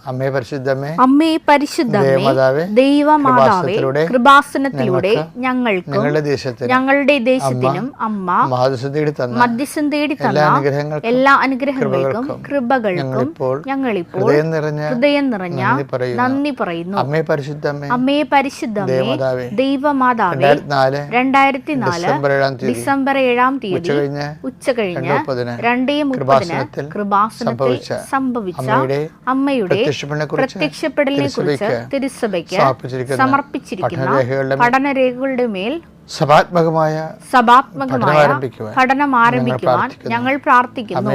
അമ്മേ പരിശുദ്ധമേ, അമ്മേ പരിശുദ്ധമേ, ദൈവമാതാവേ, കൃപാസനത്തിലൂടെ ഞങ്ങൾക്കും ഞങ്ങളുടെ ദേശത്തിനും അമ്മ മധ്യസ്ഥം തേടി തന്ന എല്ലാ അനുഗ്രഹങ്ങൾക്കും കൃപകൾക്കും ഞങ്ങളിപ്പോൾ ഹൃദയം നിറഞ്ഞ നന്ദി പറയുന്നു. അമ്മേ പരിശുദ്ധമേ, അമ്മേ പരിശുദ്ധമേ, ദൈവമാതാവേ, 2004 ഡിസംബർ 7 തീയതി ഉച്ചകഴിഞ്ഞ് 2:30 കൃപാസനത്തിൽ സംഭവിച്ച അമ്മയുടെ പ്രത്യക്ഷപ്പെടലിനെ കുറിച്ച് തിരുസഭയ്ക്ക് സമർപ്പിച്ചിരിക്കുന്ന പഠനരേഖകളുടെ മേൽ സഭാത്മകമായ പഠനം ആരംഭിക്കുവാൻ ഞങ്ങൾ പ്രാർത്ഥിക്കുന്നു.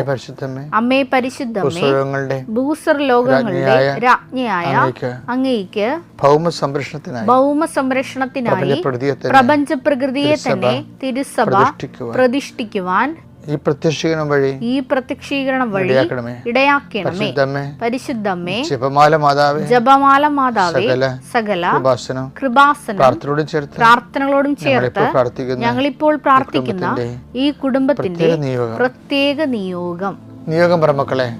അമ്മേ പരിശുദ്ധമേ, ഭൂസ്വർ ലോകങ്ങളുടെ രാജ്ഞിയായ അങ്ങേയ്ക്ക് ഭൗമ സംരക്ഷണത്തിനായി പ്രപഞ്ച പ്രകൃതിയെ തന്നെ തിരുസഭ പ്രതിഷ്ഠിക്കുവാൻ ഈ പ്രത്യക്ഷീകരണം വഴി ഇടയാക്കണമേ. പരിശുദ്ധമേ, ജപമാല മാതാവേ, സകല പ്രാർത്ഥനകളോടും ചേർത്ത് ഞങ്ങളിപ്പോൾ പ്രാർത്ഥിക്കുന്ന ഈ കുടുംബത്തിന്റെ പ്രത്യേക നിയോഗം പറമക്കളെ,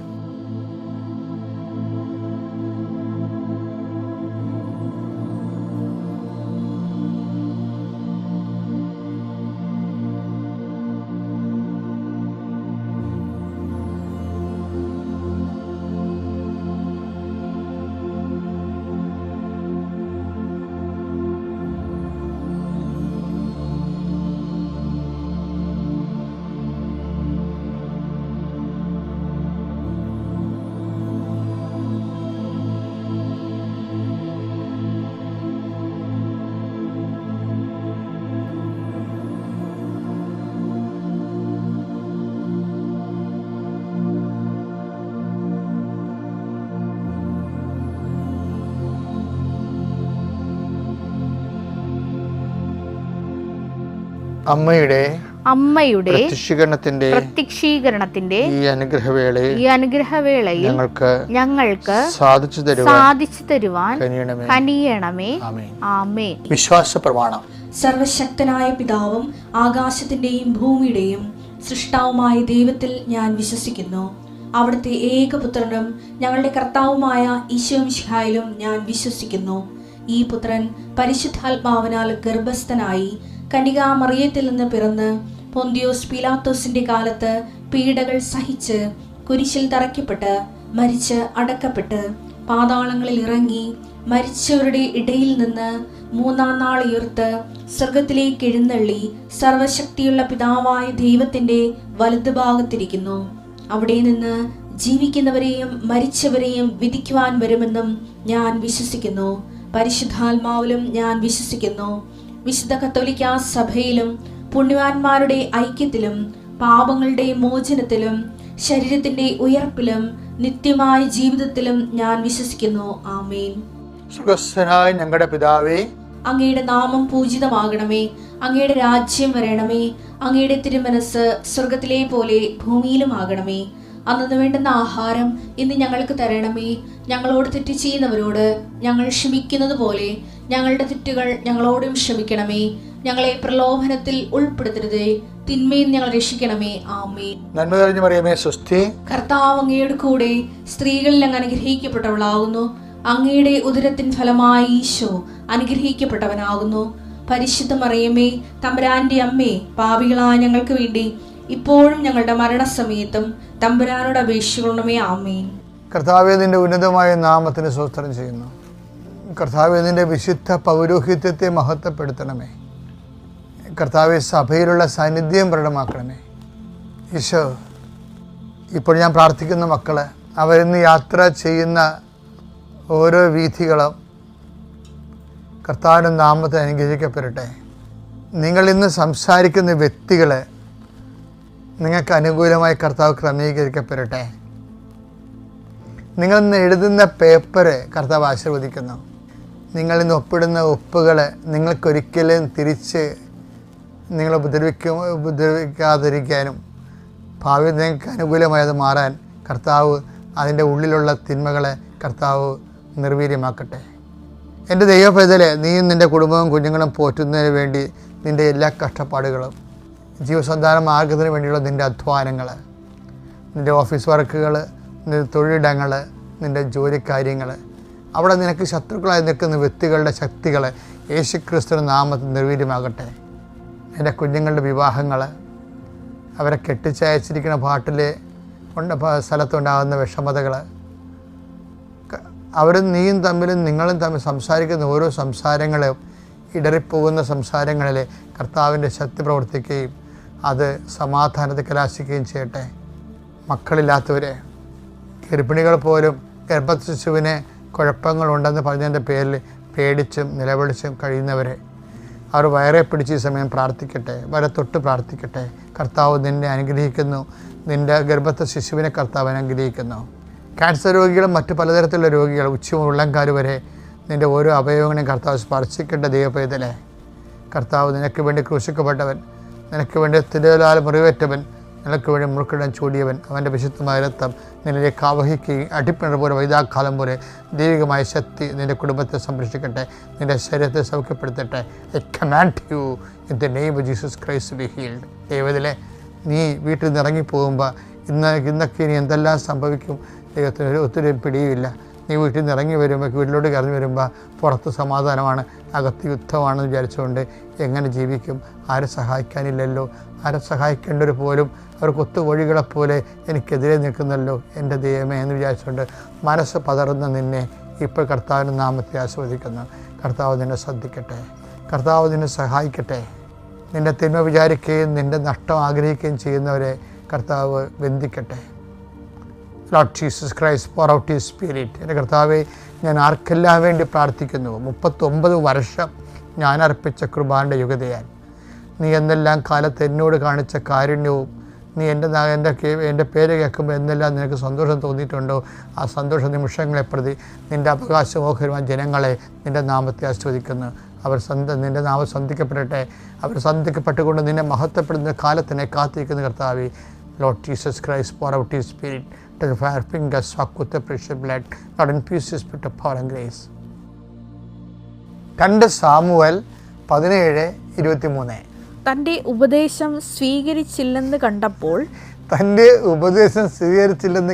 അമ്മയുടെ പ്രത്യക്ഷീകരണത്തിന്റെ ഈ അനുഗ്രഹവേളയിൽ ഞങ്ങൾക്ക് സാധിച്ചു തരുവാൻ കനിയണമേ. ആമേൻ. വിശ്വാസ പ്രമാണം. സർവശക്തനായ പിതാവും ആകാശത്തിന്റെയും ഭൂമിയുടെയും സൃഷ്ടാവുമായ ദൈവത്തിൽ ഞാൻ വിശ്വസിക്കുന്നു. അവിടുത്തെ ഏകപുത്രനും ഞങ്ങളുടെ കർത്താവുമായ ഈശോമിശിഹായിലും ഞാൻ വിശ്വസിക്കുന്നു. ഈ പുത്രൻ പരിശുദ്ധാത്മാവിനാൽ ഗർഭസ്ഥനായി കന്യകാമറിയത്തിൽ നിന്ന് പിറന്ന് പൊന്തിയോസ് പീലാത്തോസിന്റെ കാലത്ത് പീഡകൾ സഹിച്ച് കുരിശിൽ തറയ്ക്കപ്പെട്ട് മരിച്ച് അടക്കപ്പെട്ട് പാതാളങ്ങളിൽ ഇറങ്ങി മരിച്ചവരുടെ ഇടയിൽ നിന്ന് 3-ാം നാൾ ഉയർത്ത് സ്വർഗത്തിലേക്ക് എഴുന്നള്ളി സർവശക്തിയുള്ള പിതാവായ ദൈവത്തിന്റെ വലതുഭാഗത്തിരിക്കുന്നു. അവിടെ നിന്ന് ജീവിക്കുന്നവരെയും മരിച്ചവരെയും വിധിക്കുവാൻ വരുമെന്നും ഞാൻ വിശ്വസിക്കുന്നു. പരിശുദ്ധാത്മാവിലും ഞാൻ വിശ്വസിക്കുന്നു. വിശുദ്ധ കത്തോലിക്കാ സഭയിലും പുണ്യവാന്മാരുടെ ഐക്യത്തിലും പാപങ്ങളുടെ മോചനത്തിലും ശരീരത്തിന്റെ ഉയർപ്പിലും നിത്യമായ ജീവിതത്തിലും ഞാൻ വിശ്വസിക്കുന്നു. ആമേൻ. സ്വർഗ്ഗസ്ഥനായ ഞങ്ങളുടെ പിതാവേ, അങ്ങയുടെ നാമം പൂജിതമാകണമേ. അങ്ങയുടെ രാജ്യം വരണമേ. അങ്ങയുടെ തിരുമനസ് സ്വർഗത്തിലെ പോലെ ഭൂമിയിലും ആകണമേ. അന്നു വേണ്ടുന്ന ആഹാരം ഇന്ന് ഞങ്ങൾക്ക് തരണമേ. ഞങ്ങളോട് തെറ്റ് ചെയ്യുന്നവരോട് ഞങ്ങൾ ക്ഷമിക്കുന്നത് പോലെ ഞങ്ങളുടെ തെറ്റുകൾ ഞങ്ങളോടും ക്ഷമിക്കണമേ. ഞങ്ങളെ പ്രലോഭനത്തിൽ ഉൾപ്പെടുത്തരുതേ, തിന്മയിൽ ഞങ്ങൾ രക്ഷിക്കണമേ. ആമേൻ. നന്മ നിറഞ്ഞ മറിയമേ, സ്വസ്തി. കർത്താവ് അങ്ങയുടെ കൂടെ സ്ത്രീകളിൽ അങ്ങ് അനുഗ്രഹിക്കപ്പെട്ടവളാകുന്നു. അങ്ങയുടെ ഉദരത്തിൻ ഫലമായി ഈശോ അനുഗ്രഹിക്കപ്പെട്ടവനാകുന്നു. പരിശുദ്ധ മറിയമേ, തമ്പുരാന്റെ അമ്മേ, പാപികളായ ഞങ്ങൾക്ക് വേണ്ടി ഇപ്പോഴും ഞങ്ങളുടെ മരണസമയത്തും തമ്പുരാനോട് അപേക്ഷിക്കണമേ. ആമേൻ. കർത്താവേ, നിന്റെ ഉന്നതമായ നാമത്തിന് സ്തോത്രം ചെയ്യുന്നു. കർത്താവേ, നിന്റെ വിശുദ്ധ പൗരോഹിത്യത്തെ മഹത്വപ്പെടുത്തണമേ. കർത്താവെ, സഭയിലുള്ള സാന്നിധ്യം പ്രകടമാക്കണമേ. ഈശോ, ഇപ്പോൾ ഞാൻ പ്രാർത്ഥിക്കുന്ന മക്കള് അവരിന്ന് യാത്ര ചെയ്യുന്ന ഓരോ വീഥികളും കർത്താവിൻ്റെ നാമത്തിൽ അനുഗ്രഹിക്കപ്പെടട്ടെ. നിങ്ങളിന്ന് സംസാരിക്കുന്ന വ്യക്തികളെ നിങ്ങൾക്ക് അനുകൂലമായി കർത്താവ് ക്രമീകരിക്കപ്പെടട്ടെ. നിങ്ങളിന്ന് എഴുതുന്ന പേപ്പറ് കർത്താവ് ആശീർവദിക്കുന്നു. നിങ്ങളിന്ന് ഒപ്പിടുന്ന ഒപ്പുകൾ നിങ്ങൾക്കൊരിക്കലും തിരിച്ച് നിങ്ങളെ ഉപദ്രവിക്കാതിരിക്കാനും ഭാവി നിങ്ങൾക്ക് അനുകൂലമായത് മാറാൻ കർത്താവ് അതിൻ്റെ ഉള്ളിലുള്ള തിന്മകളെ കർത്താവ് നിർവീര്യമാക്കട്ടെ. എൻ്റെ ദൈവപൈതലെ, നീയും നിൻ്റെ കുടുംബവും കുഞ്ഞുങ്ങളും പോറ്റുന്നതിന് വേണ്ടി നിൻ്റെ എല്ലാ കഷ്ടപ്പാടുകളും, ജീവസന്ധാന മാർഗത്തിന് വേണ്ടിയുള്ള നിൻ്റെ അധ്വാനങ്ങൾ, നിൻ്റെ ഓഫീസ് വർക്കുകൾ, നിൻ്റെ തൊഴിലിടങ്ങൾ, നിൻ്റെ ജോലിക്കാര്യങ്ങൾ, അവിടെ നിനക്ക് ശത്രുക്കളായി നിൽക്കുന്ന വ്യക്തികളുടെ ശക്തികൾ യേശുക്രിസ്തുവിന്റെ നാമത്തിൽ നിർവീര്യമാകട്ടെ. എൻ്റെ കുഞ്ഞുങ്ങളുടെ വിവാഹങ്ങൾ, അവരെ കെട്ടിച്ചയച്ചിരിക്കുന്ന പാട്ടിൽ സ്ഥലത്തുണ്ടാകുന്ന വിഷമതകൾ, അവരും നീയും തമ്മിലും നിങ്ങളും തമ്മിൽ സംസാരിക്കുന്ന ഓരോ സംസാരങ്ങളും ഇടറിപ്പോകുന്ന സംസാരങ്ങളിൽ കർത്താവിൻ്റെ ശക്തി പ്രവർത്തിക്കുകയും അത് സമാധാനത്തെ കലാശിക്കുകയും ചെയ്യട്ടെ. മക്കളില്ലാത്തവരെ, ഗർഭിണികൾ പോലും ഗർഭശിശുവിന് കുഴപ്പങ്ങളുണ്ടെന്ന് പറഞ്ഞതിൻ്റെ പേരിൽ പേടിച്ചും നിലവിളിച്ചും കഴിയുന്നവരെ അവർ വയറെ പിടിച്ച് ഈ സമയം പ്രാർത്ഥിക്കട്ടെ, വരെ തൊട്ട് പ്രാർത്ഥിക്കട്ടെ. കർത്താവ് നിന്നെ അനുഗ്രഹിക്കുന്നു, നിൻ്റെ ഗർഭത്തെ ശിശുവിനെ കർത്താവ് അനുഗ്രഹിക്കുന്നു. ക്യാൻസർ രോഗികളും മറ്റു പലതരത്തിലുള്ള രോഗികൾ, ഉള്ളംകാല് വരെ നിൻ്റെ ഓരോ അവയവങ്ങളെയും കർത്താവ് സ്പർശിക്കേണ്ട ദൈവപൈതലേ. കർത്താവ് നിനക്ക് വേണ്ടി ക്രൂശിക്കപ്പെട്ടവൻ, നിനക്ക് വേണ്ടി തിരലാൽ മുറിവേറ്റവൻ, നിനക്ക് വേണ്ടി മുറുക്കിടാൻ ചൂടിയവൻ, അവൻ്റെ വിശുദ്ധമായ രക്തം നിന്നിലേക്ക് ആവഹിക്കുകയും അടിപ്പിണർ പോലെ വൈതാക്കാലം പോലെ ദൈവികമായ ശക്തി നിൻ്റെ കുടുംബത്തെ സംരക്ഷിക്കട്ടെ, നിൻ്റെ ശരീരത്തെ സൗഖ്യപ്പെടുത്തട്ടെ. I command you in the name of Jesus Christ be healed. ദൈവത്തിലെ നീ വീട്ടിൽ നിന്ന് ഇറങ്ങിപ്പോകുമ്പോൾ ഇന്നൊക്കെ ഇനി എന്തെല്ലാം സംഭവിക്കും ദൈവത്തിന് ഒത്തിരി പിടിയുമില്ല. നീ വീട്ടിൽ നിന്ന് ഇറങ്ങി വരുമ്പോൾ, വീട്ടിലോട്ട് കറങ്ങി വരുമ്പോൾ പുറത്ത് സമാധാനമാണ്, അകത്ത് യുദ്ധമാണെന്ന് വിചാരിച്ചുകൊണ്ട് എങ്ങനെ ജീവിക്കും? ആരെ സഹായിക്കാനില്ലല്ലോ, ആരെ സഹായിക്കേണ്ടവർ പോലും അവർക്ക് ഒത്തുവഴികളെപ്പോലെ എനിക്കെതിരെ നിൽക്കുന്നല്ലോ എൻ്റെ ദൈവമേ എന്ന് വിചാരിച്ചുകൊണ്ട് മനസ്സ് പതറുന്ന നിന്നെ ഇപ്പോൾ കർത്താവിൻ്റെ നാമത്തെ ആസ്വദിക്കുന്നു. കർത്താവ് നിന്നെ ശ്രദ്ധിക്കട്ടെ, കർത്താവ് നിന്നെ സഹായിക്കട്ടെ. നിൻ്റെ തിന്മ വിചാരിക്കുകയും നിൻ്റെ നഷ്ടം ആഗ്രഹിക്കുകയും ചെയ്യുന്നവരെ കർത്താവ് ബന്ധിക്കട്ടെ. Lord Jesus Christ, pour out his spirit. എൻ്റെ കർത്താവെ, ഞാൻ ആർക്കെല്ലാം വേണ്ടി പ്രാർത്ഥിക്കുന്നു. 39 വർഷം ഞാൻ അർപ്പിച്ച കൃപാന്റെ യുഗതയാൽ നീ എന്തെല്ലാം കാലത്ത് എന്നോട് കാണിച്ച കാരുണ്യവും, നീ എൻ്റെ പേര് കേൾക്കുമ്പോൾ എന്തെല്ലാം നിനക്ക് സന്തോഷം തോന്നിയിട്ടുണ്ടോ, ആ സന്തോഷ നിമിഷങ്ങളെ പ്രതി നിൻ്റെ അവകാശമോഹരമായ ജനങ്ങളെ നിൻ്റെ നാമത്തെ ആസ്വദിക്കുന്നു. നിൻ്റെ നാമം സന്ധിക്കപ്പെടട്ടെ. അവർ സന്ധിക്കപ്പെട്ടുകൊണ്ട് നിന്നെ മഹത്വപ്പെടുന്ന കാലത്തിനെ കാത്തിരിക്കുന്ന കർത്താവെ, Lord Jesus Christ, pour out his spirit to the fire fingers, soak with the precious blood. Lord, infuse his spirit of power and grace. 2 Samuel 17:23. തൻ്റെ ഉപദേശം സ്വീകരിച്ചില്ലെന്ന്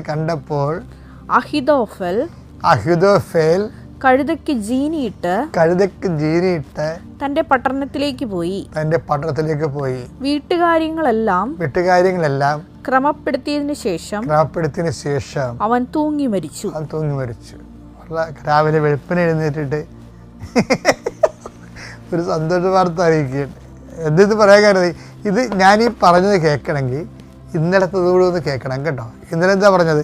കണ്ടപ്പോൾ അഹിതോഫേൽ കഴുതയ്ക്ക് ജീനിയിട്ട് തന്റെ പട്ടണത്തിലേക്ക് പോയി വീട്ടുകാര്യങ്ങളെല്ലാം ക്രമപ്പെടുത്തിയതിനു ശേഷം അവൻ തൂങ്ങി മരിച്ചു. രാവിലെ വെളുപ്പിന് എഴുന്നേറ്റിട്ട് ഒരു സന്തോഷ വാർത്ത അറിയിക്കുകയാണ്. എന്തെന്ന് പറയാൻ കാരണം, ഇത് ഞാനീ പറഞ്ഞത് കേൾക്കണമെങ്കിൽ ഇന്നലത്തതുകൂടെ ഒന്ന് കേൾക്കണം കേട്ടോ. ഇന്നലെ എന്താ പറഞ്ഞത്?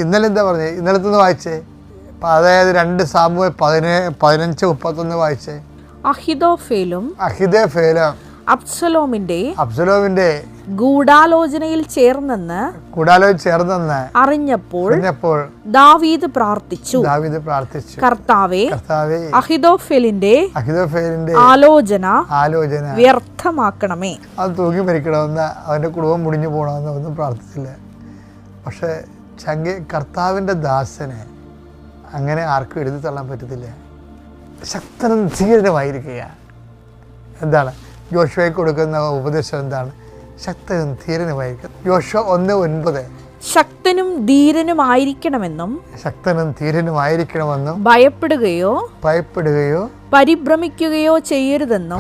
ഇന്നലത്തൊന്ന് വായിച്ചേ. അതായത് 2 സാമുവേൽ 15:31 വായിച്ചേ. അഹിതോഫേലും അബ്സലോമിന്റെ ഗൂഢാലോചനയിൽ ചേർന്നെന്ന് അറിഞ്ഞപ്പോൾ ദാവീദ് പ്രാർത്ഥിച്ചു, കർത്താവേ, അഹിതോഫേലിന്റെ ആലോചന വ്യർത്ഥമാക്കണമേ. അത് തൂങ്ങി മരിക്കണമെന്ന്, അവന്റെ കുടുംബം മുടിഞ്ഞു പോകണമെന്ന് ഒന്നും പ്രാർത്ഥിച്ചില്ല. പക്ഷെ കർത്താവിന്റെ ദാസനെ അങ്ങനെ ആർക്കും എഴുതി തള്ളാൻ പറ്റത്തില്ല. ശക്തനും ധീരനുമായിരിക്കുക. എന്താണ് യോശുവയ്ക്ക് കൊടുക്കുന്ന ഉപദേശം? എന്താണ്? ശക്തനും ധീരനുമായിരിക്കും. യോശുവ 1:9. ശക്തനും ധീരനുമായിരിക്കണമെന്നും ഭയപ്പെടുകയോ പരിഭ്രമിക്കുകയോ ചെയ്യരുതെന്നും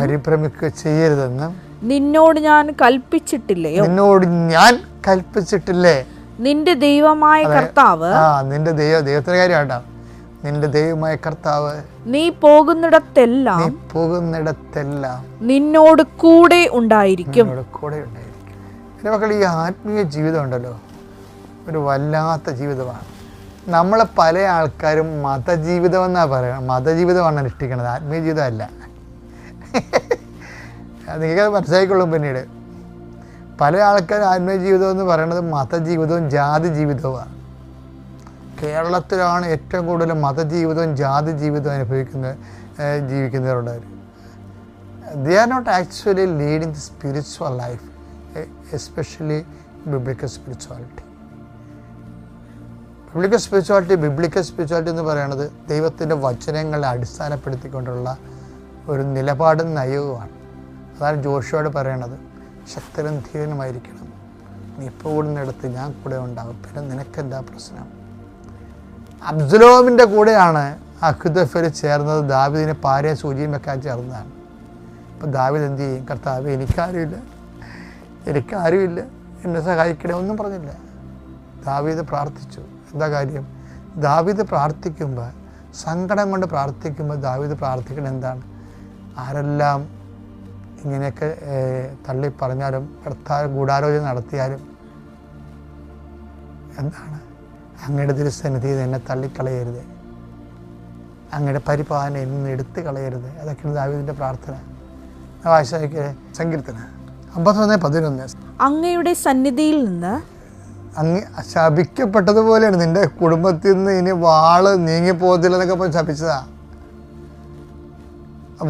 നിന്നോട് ഞാൻ കൽപ്പിച്ചിട്ടില്ലേ? നിന്റെ ദൈവമായ കർത്താവ്, നിന്റെ ദൈവത്തിന്റെ കാര്യമാണ്ടാ, നിന്റെ ദൈവമായ കർത്താവ് നീ പോകുന്നിടത്തെല്ലാം നിന്നോട് കൂടെ ഉണ്ടായിരിക്കും. എൻ്റെ മക്കൾ, ഈ ആത്മീയ ജീവിതം ഉണ്ടല്ലോ, ഒരു വല്ലാത്ത ജീവിതമാണ്. നമ്മളെ പല ആൾക്കാരും മതജീവിതം എന്നാണ് പറയുന്നത്. മതജീവിതമാണ് അനുഷ്ഠിക്കുന്നത്, ആത്മീയ ജീവിതമല്ല. നിങ്ങൾക്കത് മനസ്സിലാക്കിക്കൊള്ളും പിന്നീട്. പല ആൾക്കാരും ആത്മീയ ജീവിതം എന്ന് പറയുന്നത് മതജീവിതവും ജാതി ജീവിതവുമാണ്. കേരളത്തിലാണ് ഏറ്റവും കൂടുതൽ മതജീവിതവും ജാതി ജീവിതവും ജീവിക്കുന്നവരുള്ളവർ. They are not actually leading the spiritual life, especially biblical spirituality. Biblical spirituality എന്ന് പറയുന്നത് ദൈവത്തിൻ്റെ വചനങ്ങളെ അടിസ്ഥാനപ്പെടുത്തിക്കൊണ്ടുള്ള ഒരു നിലപാടും നയവുമാണ്. അതാണ് ജോഷുവോട് പറയണത്. ശക്തനും ധീരനുമായിരിക്കണം. നീ ഇപ്പോൾ കൂടുന്നിടത്ത് ഞാൻ കൂടെ ഉണ്ടാകും. പിന്നെ നിനക്കെന്താ പ്രശ്നം? അബ്സലോമിൻ്റെ കൂടെയാണ് അഹീഥോഫെൽ ചേർന്നത്. ദാവീദിനെ പാരയും സൂചിയും വെക്കാൻ ചേർന്നതാണ്. അപ്പം ദാവീദ് എന്ത് ചെയ്യും? കർത്താവേ, എനിക്കാരുമില്ല, എന്നെ സഹായിക്കണേ, ഒന്നും പറഞ്ഞില്ല. ദാവീദ് പ്രാർത്ഥിച്ചു. എന്താ കാര്യം? ദാവീദ് പ്രാർത്ഥിക്കുമ്പോൾ, സങ്കടം കൊണ്ട് പ്രാർത്ഥിക്കുമ്പോൾ ദാവീദ് പ്രാർത്ഥിക്കണം എന്താണ്? ആരെല്ലാം ഇങ്ങനെയൊക്കെ തള്ളി പറഞ്ഞാലും, കർത്താവ് ഗൂഢാലോചന നടത്തിയാലും എന്താണ്? അങ്ങയുടെ തിരുസന്നിധിയിൽ എന്നെ തള്ളിക്കളയരുത്, അങ്ങയുടെ പരിപാലനം എന്നെ എടുത്ത് കളയരുത്. അതൊക്കെയാണ് ദാവീദിൻ്റെ പ്രാർത്ഥന. വായിച്ചേ സങ്കീർത്തനം 51:11. അങ്ങയുടെ സന്നിധിയിൽ നിന്ന് അങ്ങ് ശപിക്കപ്പെട്ടതുപോലെയാണ്. നിന്റെ കുടുംബത്തിൽ നിന്ന് ഇനി വാള് നീങ്ങിപ്പോകത്തില്ല എന്നൊക്കെ പറഞ്ഞ് ശപിച്ചതാ.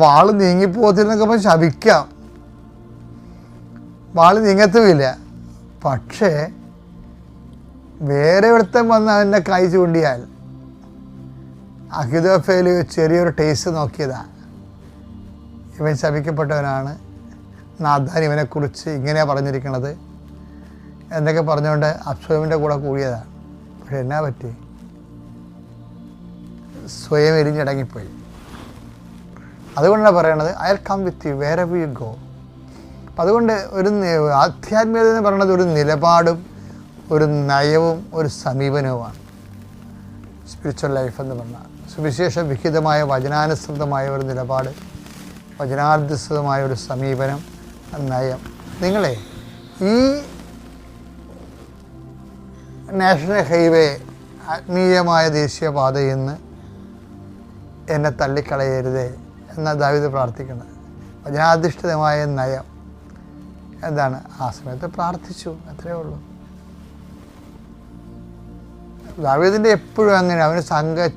വാള് നീങ്ങിപ്പോകത്തില്ല എന്നൊക്കെ പറഞ്ഞ് ശപിക്കാം. വാള് നീങ്ങത്തുമില്ല. പക്ഷേ വേറെ ഒരുത്തൻ വന്ന് അവൻ്റെ കൈ ചൂണ്ടിയാൽ, അഹീഥോഫെൽ ചെറിയൊരു ടേസ്റ്റ് നോക്കിയതാ. ഇവൻ ശപിക്കപ്പെട്ടവനാണ്, നാഥാൻ ഇവനെക്കുറിച്ച് ഇങ്ങനെയാണ് പറഞ്ഞിരിക്കണത് എന്നൊക്കെ പറഞ്ഞുകൊണ്ട് അബ്സലോമിൻ്റെ കൂടെ കൂടിയതാണ്. പക്ഷെ എന്നാ പറ്റി? സ്വയം എരിഞ്ഞടങ്ങിപ്പോയി. അതുകൊണ്ടാണ് പറയണത് I will come with you wherever you go. അപ്പം അതുകൊണ്ട് ഒരു ആധ്യാത്മികത എന്ന് പറയുന്നത് ഒരു നിലപാടും ഒരു നയവും ഒരു സമീപനവുമാണ്. സ്പിരിച്വൽ ലൈഫ് എന്ന് പറഞ്ഞാൽ സുവിശേഷ വിഹിതമായ വചനാനുസൃതമായ ഒരു നിലപാട്, വചനാധിഷ്ഠിതമായ ഒരു സമീപനം, നയം. നിങ്ങളെ ഈ നാഷണൽ ഹൈവേ, ആത്മീയമായ ദേശീയപാതയിൽ നിന്ന് എന്നെ തള്ളിക്കളയരുതേ എന്നാണ് ദാവീദ് പ്രാർത്ഥിക്കുന്നത്. വചനാധിഷ്ഠിതമായ നയം എന്താണ്? ആ സമയത്ത് പ്രാർത്ഥിച്ചു, അത്രയേ ഉള്ളൂ. ദാവീദിൻ്റെ എപ്പോഴും അങ്ങനെ. അവന്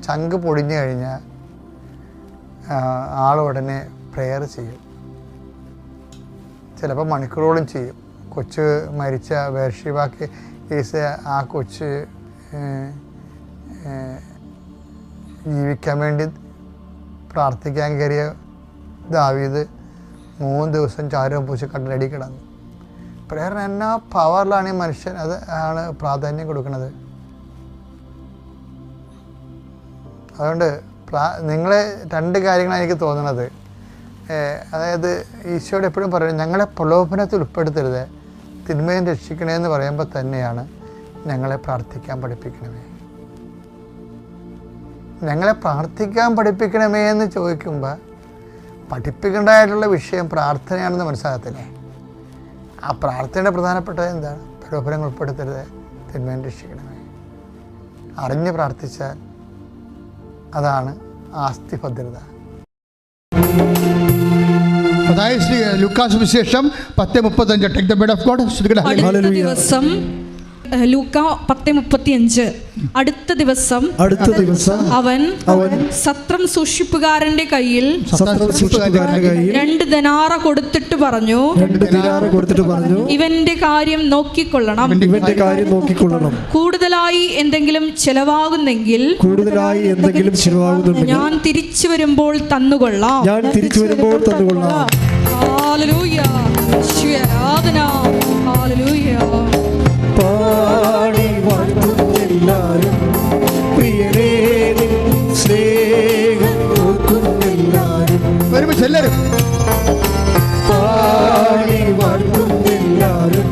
ചങ്ക് പൊടിഞ്ഞു കഴിഞ്ഞാൽ ആളുടനെ പ്രെയർ ചെയ്യും. ചിലപ്പോൾ മണിക്കൂറോളം ചെയ്യും. കൊച്ച് മരിച്ച ബേർഷീബാക്ക് കേസ്, ആ കൊച്ച് ജീവിക്കാൻ വേണ്ടി പ്രാർത്ഥിക്കാൻ കയറിയ ദാവീദ് 3 ദിവസം ചാരവും പൂശി കട്ടിലടി കിടന്നു. പ്രേയറിന് എന്നാ പവറിലാണ് ഈ മനുഷ്യൻ, അത് ആണ് പ്രാധാന്യം കൊടുക്കുന്നത്. അതുകൊണ്ട് നിങ്ങളെ 2 കാര്യങ്ങളാണ് എനിക്ക് തോന്നുന്നത്. അതായത് ഈശോയോട് എപ്പോഴും പറയും, ഞങ്ങളെ പ്രലോഭനത്തിൽ ഉൾപ്പെടുത്തരുത്, തിന്മയും രക്ഷിക്കണേ എന്ന് പറയുമ്പോൾ തന്നെയാണ് ഞങ്ങളെ പ്രാർത്ഥിക്കാൻ പഠിപ്പിക്കണമേ. ഞങ്ങളെ പ്രാർത്ഥിക്കാൻ പഠിപ്പിക്കണമേ എന്ന് ചോദിക്കുമ്പോൾ പഠിപ്പിക്കേണ്ടതായിട്ടുള്ള വിഷയം പ്രാർത്ഥനയാണെന്ന് മനസ്സിലാകത്തില്ലേ? ആ പ്രാർത്ഥനയുടെ പ്രധാനപ്പെട്ടത് എന്താണ്? പ്രലോഭനങ്ങൾ ഉൾപ്പെടുത്തരുത്, തിന്മയും രക്ഷിക്കണമേ. അറിഞ്ഞ് പ്രാർത്ഥിച്ചാൽ അതാണ് ആസ്തി ഭദ്രത. ലൂക്കാസ് വിശേഷം 10:35. Take the word of God. അടുത്ത ദിവസം ലൂക്ക 10:35. അടുത്ത ദിവസം അവൻ സത്രം സൂക്ഷിപ്പുകാരന്റെ കയ്യിൽ 2 ദനാറ കൊടുത്തിട്ട് പറഞ്ഞു, ഇവന്റെ കാര്യം നോക്കിക്കൊള്ളണം. കൂടുതലായി എന്തെങ്കിലും ചെലവാകുന്നെങ്കിൽ ഞാൻ തിരിച്ചു വരുമ്പോൾ തന്നുകൊള്ളാം. ഹല്ലേലൂയ, ആരാധന, ഹല്ലേലൂയ. പാടി വാഴ്ത്തുന്നെല്ലാരും, പ്രിയരേ നിൻ സ്നേഹം ഓർക്കുന്നെല്ലാരും. ഒരുമിച്ച് എല്ലാവരും പാടി വാഴ്ത്തുന്നെല്ലാരും,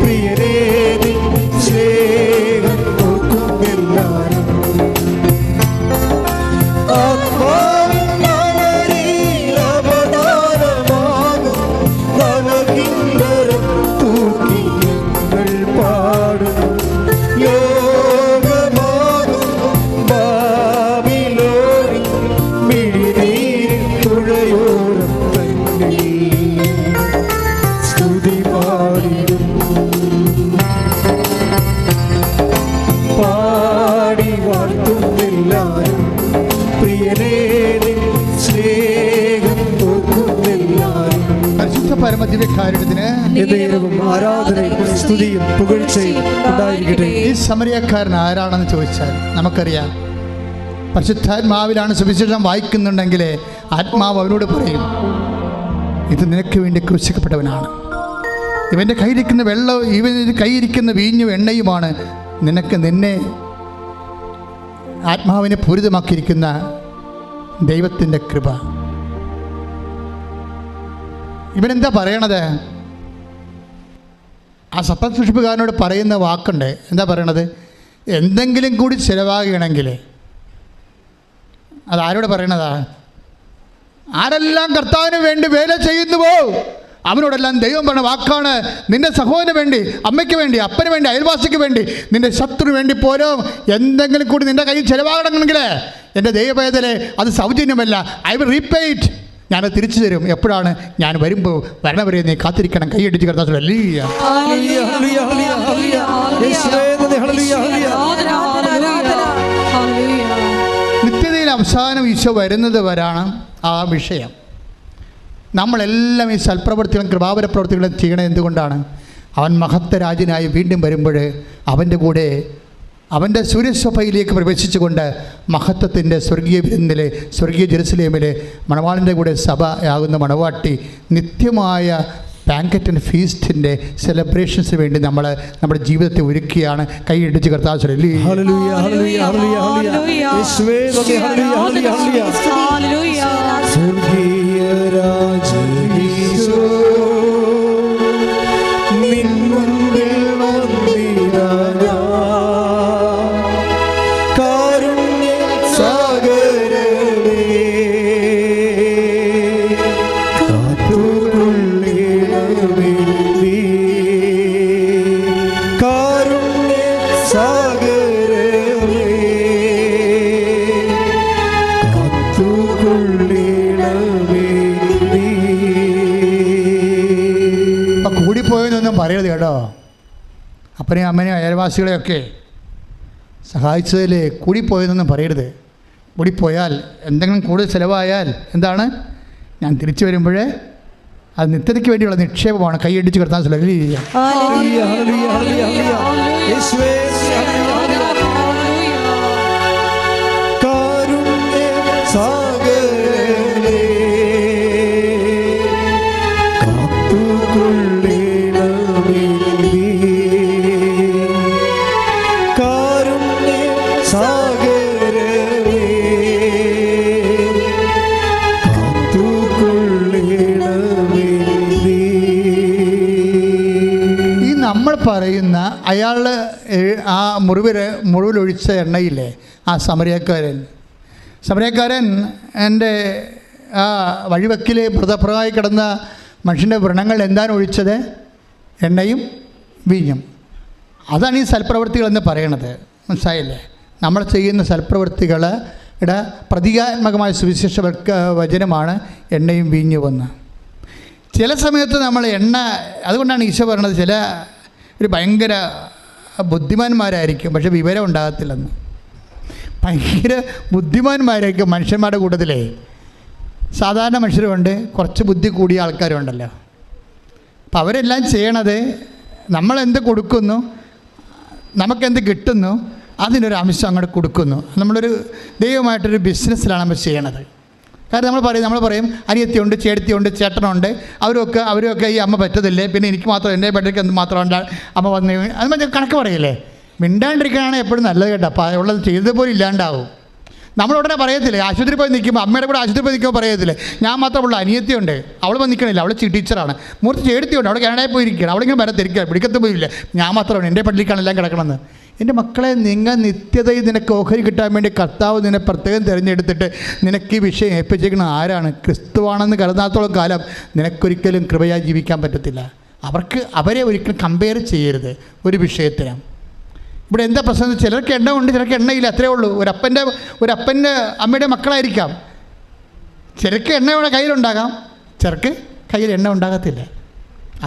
പ്രിയരേ നിൻ സ്നേഹം ഓർക്കുന്നെല്ലാരും. ആത്മാവിൻ മലരിൽ അവതാരമാകും നവകിന്നരം തൂക്കി പാടും. യോഗമാകും ബാബിലോണിൽ മിഴിനീരിൽ തുഴയോരം തന്നെ സ്തുതി പാടിടും. പാടി വാഴ്ത്തുന്നെല്ലാരും, പ്രിയരേ നിൻ സ്നേഹം ഓർക്കുന്നെല്ലാരും. പരിശുദ്ധ പരമദിവ്യകാരുണ്യത്തിന് ആരാധനയും സ്തുതിയും പുകഴ്ചയും ഉണ്ടായിരിക്കട്ടെ. ഈ സമരിയക്കാരൻ ആരാണെന്ന് ചോദിച്ചാൽ നമുക്കറിയാം. പരിശുദ്ധാത്മാവിലാണ് സുവിശേഷം വായിക്കുന്നുണ്ടെങ്കിൽ ആത്മാവ് അവനോട് പറയും, ഇത് നിനക്ക് വേണ്ടി ക്രൂശിക്കപ്പെട്ടവനാണ്. ഇവൻ്റെ കയ്യിരിക്കുന്ന വെള്ളം, ഇവൻ്റെ കയ്യിരിക്കുന്ന വീഞ്ഞും എണ്ണയുമാണ് നിന്നെ ആത്മാവിനെ പൂരിതമാക്കിയിരിക്കുന്ന ദൈവത്തിൻ്റെ കൃപ. ഇവനെന്താ പറയണത്? ആ സത്യം സൂക്ഷിപ്പുകാരനോട് പറയുന്ന വാക്കുണ്ട്. എന്താ പറയണത്? എന്തെങ്കിലും കൂടി ചിലവാകണമെങ്കിൽ അതാരോട് പറയണതാ? ആരെല്ലാം കർത്താവിന് വേണ്ടി വേല ചെയ്യുന്നുവോ അവനോടെല്ലാം ദൈവം പറഞ്ഞ വാക്കാണ്. നിന്റെ സഹോദരന് വേണ്ടി, അമ്മയ്ക്ക് വേണ്ടി, അപ്പന് വേണ്ടി, അയൽവാസിക്ക് വേണ്ടി, നിന്റെ ശത്രുവിന് വേണ്ടി പോലും എന്തെങ്കിലും കൂടി നിന്റെ കയ്യിൽ ചിലവാകണമെങ്കിൽ എൻ്റെ ദൈവവേദന അത് സൗജന്യമല്ല. I will repay it. ഞാനത് തിരിച്ചു തരും. എപ്പോഴാണ്? ഞാൻ വരുമ്പോൾ വരണവരെ നീ കാത്തിരിക്കണം. കൈയടിച്ച് കർത്താവ് നിത്യതയിൽ അവസാനം ഈശോ വരുന്നത് വരാണ് ആ വിഷയം. നമ്മളെല്ലാം ഈ സൽപ്രവൃത്തികളും കൃപാവര പ്രവൃത്തികളും ചെയ്യണത് എന്തുകൊണ്ടാണ്? അവൻ മഹത്വരാജനായി വീണ്ടും വരുമ്പോൾ അവൻ്റെ കൂടെ അവൻ്റെ സൂര്യസഭയിലേക്ക് പ്രവേശിച്ചുകൊണ്ട് മഹത്വത്തിൻ്റെ സ്വർഗീയ വിരുന്നിലെ സ്വർഗീയ ജെറുസലേമിലെ മണവാളിൻ്റെ കൂടെ സഭയാകുന്ന മണവാട്ടി നിത്യമായ ബാങ്കറ്റ് ആൻഡ് ഫീസ്റ്റിൻ്റെ സെലിബ്രേഷൻസിന് വേണ്ടി നമ്മൾ നമ്മുടെ ജീവിതത്തെ ഒരുക്കിയാണ്. കൈയിടിച്ച് കർത്താവ് കൂടിപ്പോയെന്നൊന്നും പറയരുത് കേട്ടോ. അപ്പനെയും അമ്മനെയും അയൽവാസികളെയൊക്കെ സഹായിച്ചതിൽ കൂടിപ്പോയെന്നൊന്നും പറയരുത്. കൂടിപ്പോയാൽ എന്തെങ്കിലും കൂടുതൽ ചിലവായാൽ എന്താണ്? ഞാൻ തിരിച്ചു വരുമ്പോഴേ അത് നിത്യതയ്ക്ക് വേണ്ടിയുള്ള നിക്ഷേപമാണ്. കൈയടിച്ച് കിടത്താൻ ശ്രമിക്കുക. പറയുന്ന അയാൾ ആ മുറിവിലൊഴിച്ച എണ്ണയില്ലേ, ആ സമരക്കാരൻ എൻ്റെ ആ വഴിവെക്കിൽ മൃതപ്രമായി കിടന്ന മനുഷ്യൻ്റെ വ്രണങ്ങൾ എന്താണ് ഒഴിച്ചത്? എണ്ണയും വീഞ്ഞും. അതാണ് ഈ സൽപ്രവൃത്തികളെന്ന് പറയണത്. മനസ്സിലായില്ലേ? നമ്മൾ ചെയ്യുന്ന സൽപ്രവൃത്തികളുടെ പ്രതീകാത്മകമായ സുവിശേഷ വചനമാണ് എണ്ണയും വീഞ്ഞുമെന്ന്. ചില സമയത്ത് നമ്മൾ അതുകൊണ്ടാണ് ഈശോ പറയണത് ചില ഒരു ഭയങ്കര ബുദ്ധിമാന്മാരായിരിക്കും, പക്ഷെ വിവരം ഉണ്ടാകത്തില്ലെന്ന്. ഭയങ്കര ബുദ്ധിമാന്മാരായിരിക്കും മനുഷ്യന്മാരുടെ കൂട്ടത്തിലേ. സാധാരണ മനുഷ്യരുമുണ്ട്, കുറച്ച് ബുദ്ധി കൂടിയ ആൾക്കാരുണ്ടല്ലോ. അപ്പം അവരെല്ലാം ചെയ്യണത് നമ്മളെന്ത് കൊടുക്കുന്നു, നമുക്കെന്ത് കിട്ടുന്നു, അതിനൊരു അംശം അങ്ങോട്ട് കൊടുക്കുന്നു. നമ്മളൊരു ദൈവമായിട്ടൊരു ബിസിനസ്സിലാണ് നമ്മൾ ചെയ്യണത്. കാരണം നമ്മൾ പറയും അനിയത്തിയുണ്ട്, ചേട്ടത്തിയുണ്ട്, ചേട്ടനുണ്ട്, അവരൊക്കെ ഈ അമ്മ പറ്റത്തില്ലേ, പിന്നെ എനിക്ക് മാത്രം എൻ്റെ ബെഡിലേക്ക് എന്ത് മാത്രമുണ്ട് അമ്മ വന്ന് അത് കണക്ക് പറയില്ലേ. മിണ്ടാണ്ടിരിക്കാനാണ് എപ്പോഴും നല്ലത് കേട്ടോ. അപ്പോൾ ഉള്ളത് ചെയ്തതുപോലെ ഇല്ലാണ്ടാവും. നമ്മളുടനെ പറയത്തില്ലേ, ആശുപത്രി പോയി നിൽക്കുമ്പോൾ, അമ്മയുടെ കൂടെ ആശുപത്രി പോയി നിൽക്കുമ്പോൾ പറയത്തില്ലേ, ഞാൻ മാത്രമുള്ള അനിയത്തിയുണ്ട്, അവൾ വന്ന് നിൽക്കണില്ല, അവൾ ടീച്ചറാണ്, മൂർത്തി ചേട്ടത്തിയുണ്ട്, അവിടെ കാനഡയിൽ പോയിരിക്കുകയാണ്, അവളിങ്ങനെ വരത്തിരിക്കുക, പിടിക്കത്ത് പോയില്ല, ഞാൻ മാത്രമാണ് എൻ്റെ പള്ളിക്കാണ് എല്ലാം കിടക്കണമെന്ന്. എൻ്റെ മക്കളെ, നിങ്ങൾ നിത്യതയിൽ നിനക്ക് ഓഹരി കിട്ടാൻ വേണ്ടി കർത്താവ് നിന്നെ പ്രത്യേകം തിരഞ്ഞെടുത്തിട്ട് നിനക്ക് ഈ വിഷയം ഏൽപ്പിച്ചിരിക്കുന്ന ആരാണ്? ക്രിസ്തുവാണെന്ന് കരുതാത്തോളം കാലം നിനക്കൊരിക്കലും കൃപയായി ജീവിക്കാൻ പറ്റത്തില്ല. അവരെ ഒരിക്കലും കമ്പയർ ചെയ്യരുത് ഒരു വിഷയത്തിന്. ഇവിടെ എന്താ പ്രശ്നം? ചിലർക്ക് എണ്ണ ഉണ്ട്, ചിലർക്ക് എണ്ണയില്ല, അത്രേ ഉള്ളൂ. ഒരപ്പൻ്റെ അമ്മയുടെ മക്കളായിരിക്കാം. ചിലർക്ക് എണ്ണ കയ്യിലുണ്ടാകാം, ചിലർക്ക് കയ്യിൽ എണ്ണ ഉണ്ടാകത്തില്ല.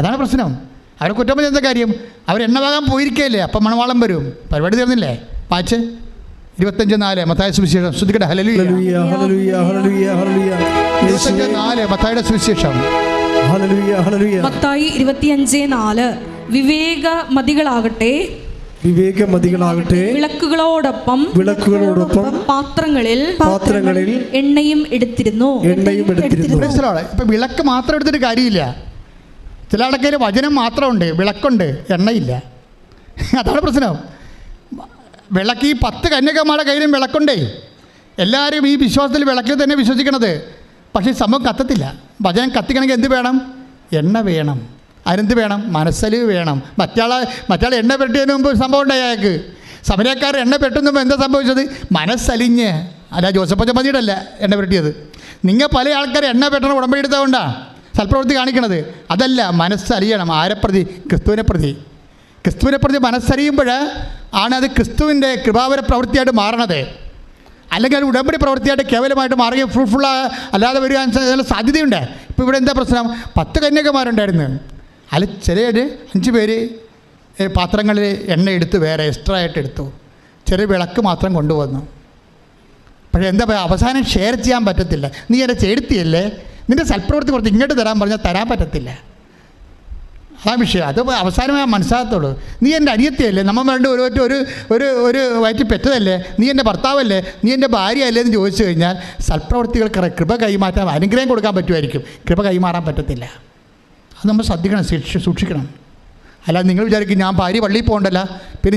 അതാണ് പ്രശ്നം. അവരെ കുറ്റം പറഞ്ഞ എന്താ കാര്യം? അവരെണ്ണ വാങ്ങാൻ പോയിരിക്കുകയല്ലേ, അപ്പം മണവാളം വരും. പരിപാടി തീർന്നില്ലേ? വായിച്ച് 25:4 മത്തായി സുവിശേഷം. ശ്രദ്ധിക്കട്ടെ. Hallelujah, hallelujah, hallelujah, hallelujah. 25:4 മത്തായിയുടെ സുവിശേഷം. Hallelujah, hallelujah. മത്തായി 25:4 വിവേകമതികളാകട്ടെ വിളക്കുകളോടൊപ്പം പാത്രങ്ങളിൽ എണ്ണയും എടുത്തിരുന്നു. ഇപ്പം വിളക്ക് മാത്രം എടുത്തിട്ട് കാര്യമില്ല. ചില ആൾക്കാർ വചനം മാത്രമുണ്ട്, വിളക്കുണ്ട്, എണ്ണയില്ല. അതാണ് പ്രശ്നം. വിളക്ക് ഈ 10 കന്യകമാരുടെ കയ്യിലും വിളക്കുണ്ടേ. എല്ലാവരും ഈ വിശ്വാസത്തിൽ വിളക്കിൽ തന്നെ വിശ്വസിക്കണത്. പക്ഷേ സംഭവം കത്തത്തില്ല. വചനം കത്തിക്കണമെങ്കിൽ എന്ത് വേണം? എണ്ണ വേണം. അതിനെന്ത് വേണം? മനസ്സലിവ് വേണം. മറ്റാൾ എണ്ണ പെട്ടിയതിന് മുമ്പ് സംഭവം ഉണ്ടായി. അയാൾക്ക് സമരക്കാർ എണ്ണ പെട്ടുമ്പോൾ എന്താ സംഭവിച്ചത്? മനസ്സലിഞ്ഞ്. അല്ല ജോസഫ് മതിയുടെ അല്ല എണ്ണ പെട്ടിയത്. നിങ്ങൾ പല ആൾക്കാർ എണ്ണ പെട്ടണം ഉടമ്പടി എടുത്തതുകൊണ്ടാണ് സൽപ്രവൃത്തി കാണിക്കണത്. അതല്ല, മനസ്സലിയണം. ആരെ പ്രതി? ക്രിസ്തുവിനെ പ്രതി. ക്രിസ്തുവിനെ പ്രതി മനസ്സറിയുമ്പോൾ ആണ് അത് ക്രിസ്തുവിൻ്റെ കൃപാവര പ്രവൃത്തിയായിട്ട് മാറണത്. അല്ലെങ്കിൽ അത് ഉടമ്പടി പ്രവൃത്തിയായിട്ട് കേവലമായിട്ട് മാറുകയും ഫ്രൂട്ട്ഫുൾ അല്ലാതെ വരിക സാധ്യതയുണ്ട്. ഇപ്പോൾ ഇവിടെ എന്താ പ്രശ്നം? 10 കന്യകമാരുണ്ടായിരുന്നു. അതിൽ ചിലർ 5 പേര് പാത്രങ്ങളിൽ എണ്ണ എടുത്ത് വേറെ എക്സ്ട്രാ ആയിട്ട് എടുത്തു. ചെറിയ വിളക്ക് മാത്രം കൊണ്ടുവന്നു. പക്ഷേ എന്താ പറയുക, അവസാനം ഷെയർ ചെയ്യാൻ പറ്റത്തില്ല. നീ എൻ്റെ ചേർത്തിയല്ലേ, നിൻ്റെ സൽപ്രവൃത്തി കുറച്ച് ഇങ്ങോട്ട് തരാൻ പറഞ്ഞാൽ തരാൻ പറ്റത്തില്ല. അതാ വിഷയം. അത് അവസാനമേ മനസ്സിലാകത്തുള്ളൂ. നീ എൻ്റെ അനിയത്തിയല്ലേ, നമ്മൾ വേണ്ട ഒരു വയറ്റിൽ പെറ്റതല്ലേ, നീ എൻ്റെ ഭർത്താവല്ലേ, നീ എൻ്റെ ഭാര്യ അല്ലേ എന്ന് ചോദിച്ചു കഴിഞ്ഞാൽ സൽപ്രവൃത്തികൾക്ക് കൃപ കൈമാറ്റാൻ, അനുഗ്രഹം കൊടുക്കാൻ പറ്റുമായിരിക്കും, കൃപ കൈമാറാൻ പറ്റത്തില്ല. അത് നമ്മൾ ശ്രദ്ധിക്കണം, സൂക്ഷിക്കണം. അല്ലാതെ നിങ്ങൾ വിചാരിക്കും ഞാൻ ഭാര്യ പള്ളിയിൽ പോകണ്ടല്ല, പിന്നെ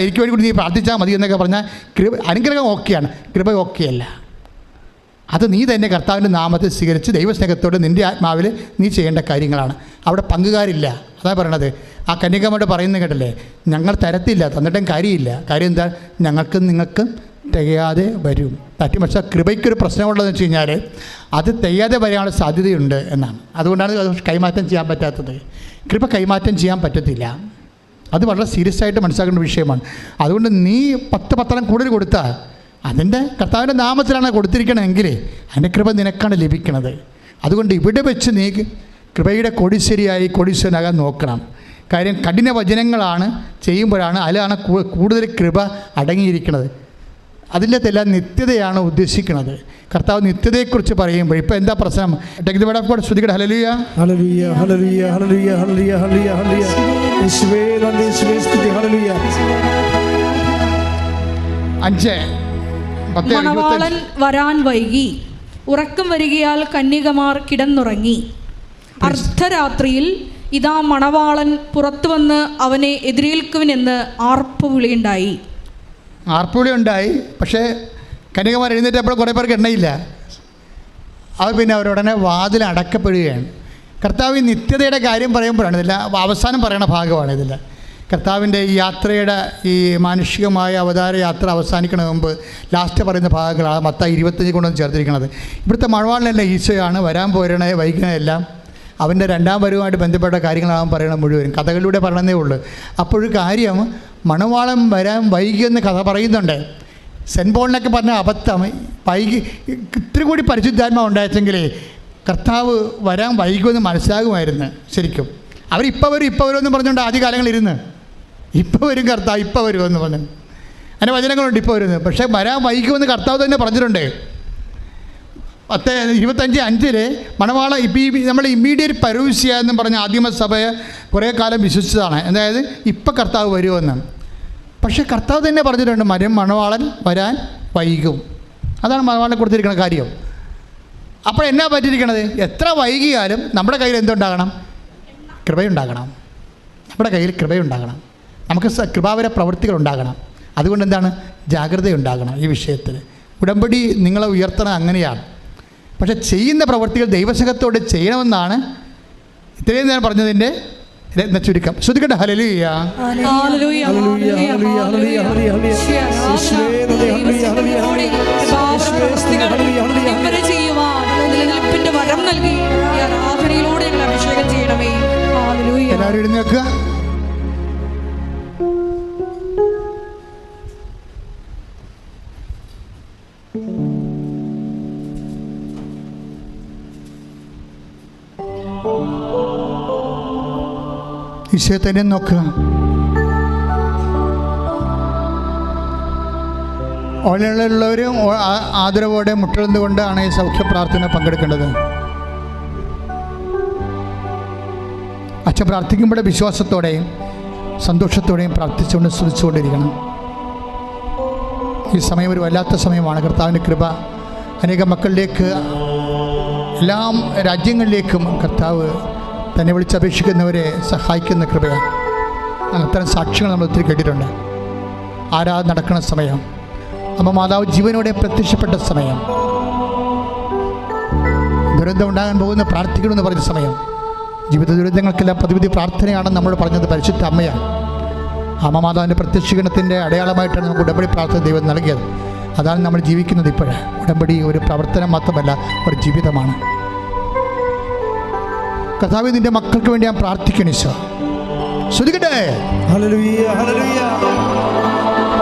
എനിക്ക് വേണ്ടി കൂടി നീ പ്രാർത്ഥിച്ചാൽ മതി എന്നൊക്കെ പറഞ്ഞാൽ അനുഗ്രഹം ഓക്കെയാണ്, കൃപ ഓക്കെയല്ല. അത് നീ തന്നെ കർത്താവിൻ്റെ നാമത്തിൽ സ്വീകരിച്ച് ദൈവസ്നേഹത്തോടെ നിൻ്റെ ആത്മാവിൽ നീ ചെയ്യേണ്ട കാര്യങ്ങളാണ്. അവിടെ പങ്കുകാരില്ല. അതാ പറയണത്. ആ കന്യകമാരോട് പറയുന്നത് കേട്ടല്ലേ, ഞങ്ങൾ തരത്തില്ല, തന്നിട്ടും കാര്യമില്ല. കാര്യം എന്താ? നിങ്ങൾക്ക് തികയാതെ വരും. പക്ഷേ കൃപയ്ക്കൊരു പ്രശ്നമുള്ളതെന്ന് വെച്ച് കഴിഞ്ഞാൽ അത് തികയാതെ വരാനുള്ള സാധ്യതയുണ്ട് എന്നാണ്. അതുകൊണ്ടാണ് അത് കൈമാറ്റം ചെയ്യാൻ പറ്റാത്തത്. കൃപ കൈമാറ്റം ചെയ്യാൻ പറ്റത്തില്ല. അത് വളരെ സീരിയസ് ആയിട്ട് മനസ്സിലാക്കേണ്ട വിഷയമാണ്. അതുകൊണ്ട് നീ 10 പത്രം കൂടുതൽ കൊടുത്താൽ അതിൻ്റെ കർത്താവിൻ്റെ നാമത്തിലാണ് കൊടുത്തിരിക്കണമെങ്കിൽ അതിൻ്റെ കൃപ നിനക്കാണ് ലഭിക്കുന്നത്. അതുകൊണ്ട് ഇവിടെ വെച്ച് നീ കൃപയുടെ കോടീശ്വരനാകാൻ നോക്കണം. കാര്യം കഠിന വചനങ്ങളാണ് ചെയ്യുമ്പോഴാണ് അതിലാണ് കൂടുതൽ കൃപ അടങ്ങിയിരിക്കുന്നത്. അതിലെല്ലാം നിത്യതയാണ് ഉദ്ദേശിക്കുന്നത്. കർത്താവ് നിത്യതയെക്കുറിച്ച് പറയുമ്പോൾ ഇപ്പോൾ എന്താ പ്രശ്നം? ശ്രുതികട hallelujah hallelujah hallelujah hallelujah hallelujah hallelujah hallelujah യേശുവേ നന്ദി, യേശുവേ സ്തുതി. ഹല്ലേലൂയ. 5:10 മണവാളൻ വരാൻ വൈകി, ഉറക്കം വരികയാൽ കന്യകമാർ കിടന്നുറങ്ങി. അർദ്ധരാത്രിയിൽ ഇതാ മണവാളൻ പുറത്തു വന്ന് അവനെ എതിരേൽക്കുവിനെന്ന് ആർപ്പുവിളിയുണ്ടായി. പക്ഷേ കന്യകമാർ എഴുന്നേറ്റപ്പോൾ കുറേ പേർക്ക് എണ്ണയില്ല. അത് പിന്നെ അവരുടനെ വാതിൽ അടക്കപ്പെടുകയാണ്. കർത്താവ് നിത്യതയുടെ കാര്യം പറയുമ്പോഴാണ് ഇതില്ല, അവസാനം പറയുന്ന ഭാഗമാണ് ഇതില്ല. കർത്താവിൻ്റെ ഈ യാത്രയുടെ ഈ മാനുഷികമായ അവതാര യാത്ര അവസാനിക്കണ മുമ്പ് ലാസ്റ്റ് പറയുന്ന ഭാഗങ്ങളാണ് മത്തായി 25 കൊണ്ടൊന്ന് ചേർത്തിരിക്കുന്നത്. ഇവിടുത്തെ മണവാളനല്ല ഈശോയാണ്. വരാൻ പോരണേ വൈകണതെല്ലാം അവൻ്റെ 2ാം വരവുമായിട്ട് ബന്ധപ്പെട്ട കാര്യങ്ങളാണ് പറയണം. മുഴുവൻ കഥകളിലൂടെ പറയണതേ ഉള്ളൂ. അപ്പോഴൊരു കാര്യം, മണവാളൻ വരാൻ വൈകിയെന്ന് കഥ പറയുന്നുണ്ട്. സെൻറ്റ് പോളിനൊക്കെ പറഞ്ഞ അബദ്ധം, ഇത്തിരി കൂടി പരിശുദ്ധാത്മാവ് ഉണ്ടായിട്ടെങ്കിൽ കർത്താവ് വരാൻ വൈകുമെന്ന് മനസ്സിലാകുമായിരുന്നു. ശരിക്കും അവരിപ്പോൾ വരുമെന്ന് പറഞ്ഞുകൊണ്ട് ആദ്യകാലങ്ങളിരുന്ന് ഇപ്പോൾ വരും കർത്താവ്, ഇപ്പോൾ വരുമെന്ന് പറഞ്ഞു. അതിൻ്റെ വചനങ്ങളുണ്ട് ഇപ്പോൾ വരുന്നത്. പക്ഷേ വരാൻ വൈകുമെന്ന് കർത്താവ് തന്നെ പറഞ്ഞിട്ടുണ്ട്. 10:25 മണവാള നമ്മൾ ഇമ്മീഡിയറ്റ് പരൂസ്യ എന്ന് പറഞ്ഞ ആദിമസഭയെ കുറേ കാലം വിശ്വസിച്ചതാണ്. അതായത് ഇപ്പം കർത്താവ് വരുമെന്ന്. പക്ഷേ കർത്താവ് തന്നെ പറഞ്ഞിട്ടുണ്ട് മണവാളൻ വരാൻ വൈകും. അതാണ് മണവാളനെ കൊടുത്തിരിക്കുന്ന കാര്യം. അപ്പോൾ എന്നാ പറ്റിയിരിക്കണത്? എത്ര വൈകിയാലും നമ്മുടെ കയ്യിൽ എന്തുണ്ടാകണം? കൃപയുണ്ടാകണം. നമ്മുടെ കയ്യിൽ കൃപയുണ്ടാകണം. നമുക്ക് കൃപാവര പ്രവൃത്തികൾ ഉണ്ടാകണം. അതുകൊണ്ട് എന്താണ്? ജാഗ്രതയുണ്ടാകണം ഈ വിഷയത്തിൽ. ഉടമ്പടി നിങ്ങളെ ഉയർത്തണം, അങ്ങനെയാണ്. പക്ഷെ ചെയ്യുന്ന പ്രവൃത്തികൾ ദൈവസ്നേഹത്തോടെ ചെയ്യണമെന്നാണ് ഇത്രയും ഞാൻ പറഞ്ഞതിൻ്റെ ചുരുക്കം. ശ്രുതിക്കട്ടെ hallelujah hallelujah hallelujah hallelujah hallelujah ചെയ്യുവാൻ നിലനിൽപ്പിന്റെ വരം നൽകി ഈ ആരാധനയിലൂടെ ഞങ്ങൾ അഭിഷേകം ചെയ്യണമേ. ഹല്ലേലൂയ. എല്ലാവരും എഴുന്നേൽക്കുക. ഈശോയെ തന്നെ നോക്കുക. ഓൺലൈനിലുള്ളവരും ആദരവോടെ മുട്ടുകൊണ്ടാണ് ഈ സൗഖ്യ പ്രാർത്ഥന പങ്കെടുക്കേണ്ടത്. അച്ഛൻ പ്രാർത്ഥിക്കുമ്പോൾ വിശ്വാസത്തോടെയും സന്തോഷത്തോടെയും പ്രാർത്ഥിച്ചുകൊണ്ട് സ്തുതിച്ചുകൊണ്ടിരിക്കണം. ഈ സമയം ഒരു വല്ലാത്ത സമയമാണ്. കർത്താവിൻ്റെ കൃപ അനേകം മക്കളിലേക്ക്, എല്ലാ രാജ്യങ്ങളിലേക്കും കർത്താവ് തന്നെ വിളിച്ചപേക്ഷിക്കുന്നവരെ സഹായിക്കുന്ന കൃപയാണ്. അത്തരം സാക്ഷ്യങ്ങൾ നമ്മൾ ഒത്തിരി കേട്ടിട്ടുണ്ട്. ആരാധന നടക്കുന്ന സമയം, അമ്മ മാതാവ് ജീവനോടെ പ്രത്യക്ഷപ്പെട്ട സമയം, ദുരന്തം ഉണ്ടാകാൻ പോകുന്ന പ്രാർത്ഥിക്കണമെന്ന് പറഞ്ഞ സമയം, ജീവിത ദുരിതങ്ങൾക്കെല്ലാം പ്രതിവിധി പ്രാർത്ഥനയാണെന്ന് നമ്മൾ പറഞ്ഞത് പരിശുദ്ധ അമ്മയാണ്. അമ്മ മാതാവിൻ്റെ പ്രത്യക്ഷീകരണത്തിൻ്റെ അടയാളമായിട്ടാണ് നമുക്ക് ഉടമ്പടി പ്രാർത്ഥന ദൈവം നൽകിയത്. അതാണ് നമ്മൾ ജീവിക്കുന്നത് ഇപ്പോഴേ. ഉടമ്പടി ഒരു പ്രവർത്തനം മാത്രമല്ല, ഒരു ജീവിതമാണ്. കർത്താവേ, നിൻ്റെ മക്കൾക്ക് വേണ്ടി ഞാൻ പ്രാർത്ഥിക്കണം ഈശോ. ശ്രദ്ധിക്കട്ടെ. Hallelujah, hallelujah.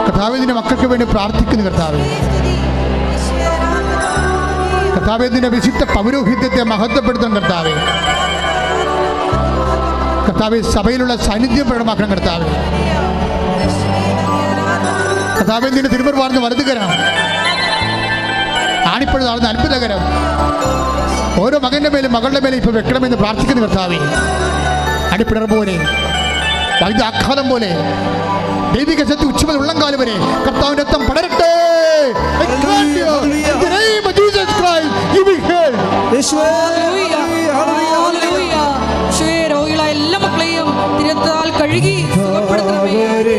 കർത്താവേ, നിൻ്റെ മക്കൾക്ക് വേണ്ടി പ്രാർത്ഥിക്കുന്നു. കർത്താവേ, കർത്താവേ, നിൻ്റെ വിശുദ്ധ പൗരോഹിത്യത്തെ മഹത്വപ്പെടുത്തണം. കർത്താവേ, കർത്താവേ, സഭയിലുള്ള സാന്നിധ്യം പ്രകടമാക്കണം. കർത്താവേ, കർത്താവേ, നിന്റെ തിരുമുറുവാർന്ന് വലതുകരം, ആണിപ്പഴുതാർന്ന് അത്ഭുതകരം ഓരോ മകൻ്റെ മേലും മകളുടെ മേലും ഇപ്പോൾ വെക്കണമെന്ന് പ്രാർത്ഥിക്കുന്നു. കർത്താവേ, അടിപ്പിടർ പോലെ, വൈദ്യാഘാതം പോലെ, ദൈവിക ശക്തി ഉച്ചമുതൽ ഉള്ളംകാലം വരെ കർത്താവിൻ്റെ രക്തം പടരട്ടെ. രോഗികളായ എല്ലാ മക്കളെയും തിരുത്താൽ കഴുകി സുഖപ്പെടുത്തണമേ.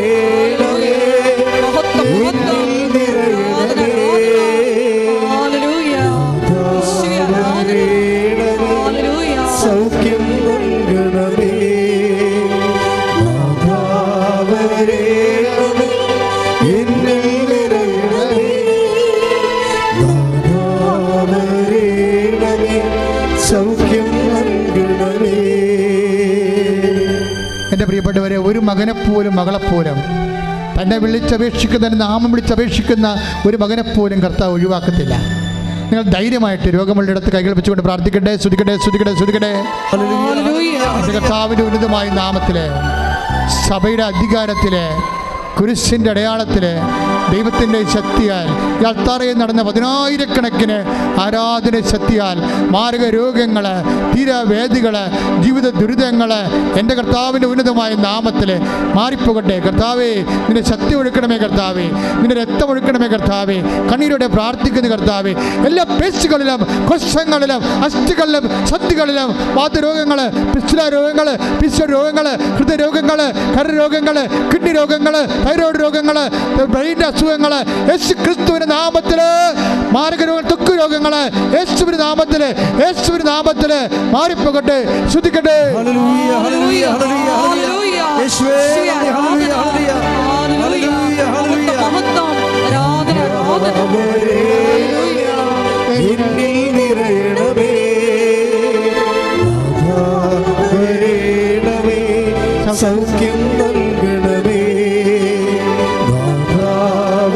സൗഖ്യം നൽകണമേ, എന്നിൽ നിറയണമേ, സൗഖ്യം നൽകണമേ. എൻ്റെ പ്രിയപ്പെട്ടവരെ, ഒരു മകനെപ്പോലും മകളെപ്പോലും തന്നെ വിളിച്ചപേക്ഷിക്കുന്ന, നാമം വിളിച്ചപേക്ഷിക്കുന്ന ഒരു മകനെപ്പോലും കർത്താവ് ഒഴിവാക്കത്തില്ല. നിങ്ങൾ ധൈര്യമായിട്ട് രോഗമുള്ളിടത്ത് കൈകൾ വെച്ചുകൊണ്ട് പ്രാർത്ഥിക്കട്ടെ. സ്തുതിക്കട്ടെ, സ്തുതിക്കട്ടെ, സ്തുതിക്കട്ടെ. എൻ്റെ കർത്താവിൻ്റെ ഉന്നതമായ നാമത്തിലെ, സഭയുടെ അധികാരത്തിലെ, കുരിശിൻ്റെ അടയാളത്തിൽ, ദൈവത്തിൻ്റെ ശക്തിയാൽ, ഈ അൾത്താറയിൽ നടന്ന 10,000-കണക്കിന് ആരാധന ശക്തിയാൽ മാരക രോഗങ്ങൾ, തീരവേദികൾ, ജീവിത ദുരിതങ്ങൾ എൻ്റെ കർത്താവിൻ്റെ ഉന്നതമായ നാമത്തിൽ മാറിപ്പോകട്ടെ. കർത്താവേ, നിന്റെ ശക്തി ഒഴുക്കണമേ. കർത്താവേ, നിന്റെ രക്തം ഒഴുക്കണമേ. കർത്താവേ, കണ്ണീരോടെ പ്രാർത്ഥിക്കുന്ന കർത്താവേ, എല്ലാ പേശുകളിലും, കൊശങ്ങളിലും, അസ്ഥികളിലും, സന്ധികളിലും വാതരോഗങ്ങൾ, പിസ്തുരോഗങ്ങൾ, രോഗങ്ങൾ, ഹൃദയരോഗങ്ങൾ, കരരോഗങ്ങൾ, കിഡ്നി രോഗങ്ങൾ, തൈറോയ്ഡ് രോഗങ്ങൾ, ബ്രെയിൻ്റെ അസുഖങ്ങൾ യേശു ക്രിസ്തുവിന്റെ നാമത്തിൽ, മാരക രോഗങ്ങൾ, ത്വക്ക് രോഗങ്ങൾ യേശുവിന്റെ നാമത്തിൽ, യേശുവിന്റെ നാമത്തിൽ മാറിപ്പോകട്ടെ. ശ്രദ്ധിക്കട്ടെ. Hallelujah, hallelujah, hallelujah. യേശുവേ, ഹല്ലേലൂയ, ഹല്ലേലൂയ, ഹല്ലേലൂയ, ഹല്ലേലൂയ. ആരാധന, ആരാധന. എന്നിൽ നിറയണമേ, വരേണമേ, സൗഖ്യം നൽകണമേ,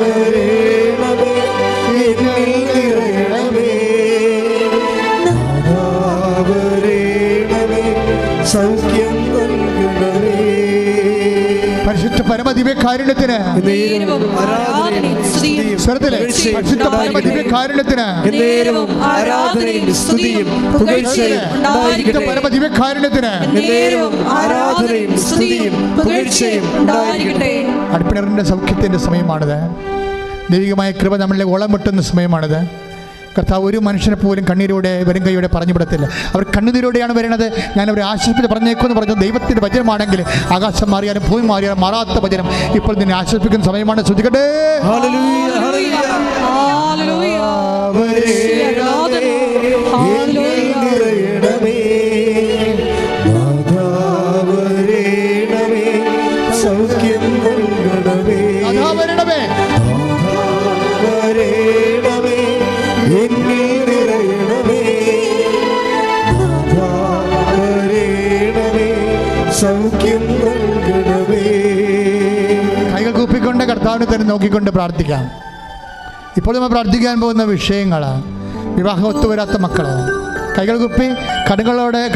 വരേണമേ, എന്നിൽ നിറയണമേ, വരേണമേ, സൗഖ്യം നൽകണമേ. പരിശുദ്ധ പരമദിവ്യകാരുണ്യത്തിന് നേരവും ആരാധനയും സ്തുതിയും സ്വരത്തിലെ പരിശുദ്ധ പരമദിവ്യകാരുണ്യത്തിന് നേരവും ആരാധനയും സ്തുതിയും പുകഴ്ചയും ഉണ്ടായിരിക്കട്ടെ. പരമദിവ്യകാരുണ്യത്തിന് നേരവും ആരാധനയും സ്തുതിയും പുകഴ്ചയും ഉണ്ടായിരിക്കട്ടെ. അടിപ്പിണറിൻ്റെ സൗഖ്യത്തിൻ്റെ സമയമാണിത്. ദൈവികമായ കൃപ നമ്മളിലെ ഓളം വെട്ടുന്ന സമയമാണിത്. കർത്താവ് ഒരു മനുഷ്യനെ പോലും കണ്ണീരോടെ വരും കൈയോടെ പറഞ്ഞു വിടത്തില്ല. അവർ കണ്ണുനീരോടെയാണ് വരുന്നത്. ഞാൻ അവരെ ആശ്വസിപ്പിച്ച് പറഞ്ഞേക്കുമെന്ന് പറഞ്ഞത് ദൈവത്തിൻ്റെ വചനമാണെങ്കിൽ ആകാശം മാറിയാലും ഭൂമി മാറിയാലും മാറാത്ത വചനം ഇപ്പോൾ നിന്നെ ആശ്വസിപ്പിക്കുന്ന സമയമാണ്. ശ്രദ്ധിക്കട്ടെ. Hallelujah, hallelujah, hallelujah. നിറയണമേ, വരേണമേ, സൗഖ്യം നൽകണമേ, വരണമേ, വരേണമേ, എന്നിൽ നിറയണമേ, വരേണമേ, സൗഖ്യം നൽകണമേ. കൈകൾ കൂപ്പിക്കൊണ്ട് കർത്താവിനെ തന്നെ നോക്കിക്കൊണ്ട് പ്രാർത്ഥിക്കാം. ഇപ്പോൾ നമ്മൾ പ്രാർത്ഥിക്കാൻ പോകുന്ന വിഷയങ്ങൾ, വിവാഹം ഒത്തുവരാത്ത മക്കൾ. കൈകൾ കുപ്പി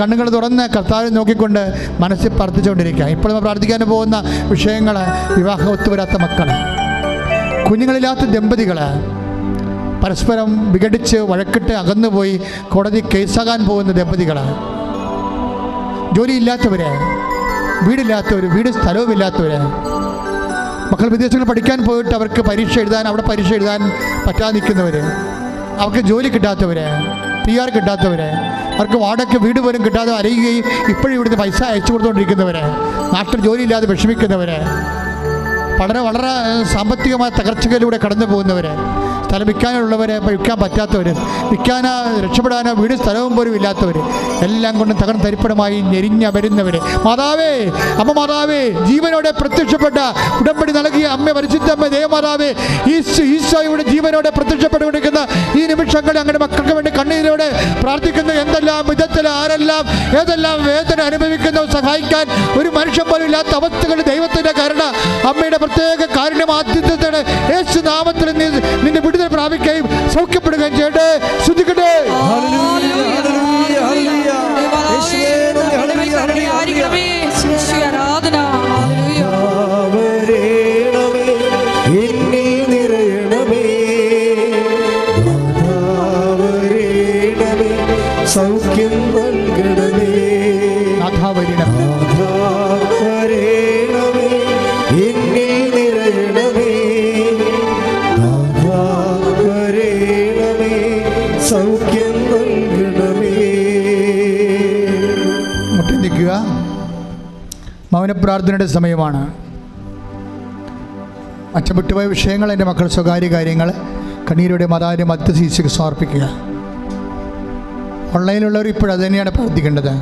കണ്ണുകൾ തുറന്ന് കർത്താവിനെ നോക്കിക്കൊണ്ട് മനസ്സിൽ പ്രാർത്ഥിച്ചുകൊണ്ടിരിക്കുക. ഇപ്പോൾ നമ്മൾ പ്രാർത്ഥിക്കാൻ പോകുന്ന വിഷയങ്ങൾ, വിവാഹം ഒത്തുവരാത്ത മക്കൾ, കുഞ്ഞുങ്ങളില്ലാത്ത ദമ്പതികൾ, പരസ്പരം വിഘടിച്ച് വഴക്കിട്ട് അകന്നുപോയി കോടതി കേസാകാൻ പോകുന്ന ദമ്പതികൾ, ജോലിയില്ലാത്തവർ, വീടില്ലാത്തവർ, വീട് സ്ഥലവുമില്ലാത്തവർ, മക്കൾ വിദേശങ്ങളിൽ പഠിക്കാൻ പോയിട്ട് അവർക്ക് പരീക്ഷ എഴുതാൻ പറ്റാതെ നിൽക്കുന്നവർ, അവർക്ക് ജോലി കിട്ടാത്തവർ, PR കിട്ടാത്തവർ, അവർക്ക് വാടക വീട് പോലും കിട്ടാതെ അരയുകയും ഇപ്പോഴും ഇവിടുന്ന് പൈസ അയച്ചു കൊടുത്തുകൊണ്ടിരിക്കുന്നവർ, നാട്ടിൽ ജോലിയില്ലാതെ വിഷമിക്കുന്നവർ, വളരെ സാമ്പത്തികമായ തകർച്ചകളിലൂടെ കടന്നു പോകുന്നവർ, സ്ഥലം വിൽക്കാനുള്ളവരെ വിൽക്കാൻ പറ്റാത്തവർ, വിൽക്കാനോ രക്ഷപ്പെടാനോ വീട് സ്ഥലവും പോലും ഇല്ലാത്തവർ, എല്ലാം കൊണ്ടും തകർന്ന് തരിപ്പണമായി ഞെരിഞ്ഞ വരുന്നവർ, മാതാവേ, അമ്മ മാതാവേ, ജീവനോടെ പ്രത്യക്ഷപ്പെട്ട ഉടമ്പടി നൽകിയ അമ്മ, പരിശുദ്ധമ്മ ദേവമാതാവേ, ഈശോയുടെ ജീവനോടെ പ്രത്യക്ഷപ്പെട്ടുകൊണ്ടിരിക്കുന്ന ഈ നിമിഷങ്ങളിൽ അങ്ങനെ മക്കൾക്ക് വേണ്ടി കണ്ണീരോടെ പ്രാർത്ഥിക്കുന്ന എന്തെല്ലാം വിധത്തിൽ ആരെല്ലാം ഏതെല്ലാം വേദന അനുഭവിക്കുന്നവർ സഹായിക്കാൻ ഒരു മനുഷ്യൻ പോലും ഇല്ലാത്ത അവസ്ഥകളിൽ ദൈവത്തിൻ്റെ കരുണ, അമ്മയുടെ പ്രത്യേക കാരുണ്യമാധ്യത്തോടെ യേശു നാമത്തിൽ നിന്റെ വിടുതൽ പ്രാപിക്കുകയും സൗഖ്യപ്പെടുകയും ചെയ്യട്ടെ. ശ്രദ്ധിക്കട്ടെ. സൗഖ്യം നൽകണമേ, നാഥാവരണമേ, എന്നിൽ നിറയണമേ, സൗഖ്യം നൽകണമേ. മുട്ടി നിൽക്കുക. മൗനപ്രാർത്ഥനയുടെ സമയമാണ്. അച്ചപ്പെട്ടുപോയ വിഷയങ്ങൾ, എൻ്റെ മക്കൾ സ്വകാര്യ കാര്യങ്ങൾ കണ്ണീരുടെ മതാവിൻ്റെ മധ്യ ശീർഷക്ക് സമർപ്പിക്കുക. ഓൺലൈനിലുള്ളവർ ഇപ്പോഴും അത് തന്നെയാണ് പ്രാർത്ഥിക്കേണ്ടത്.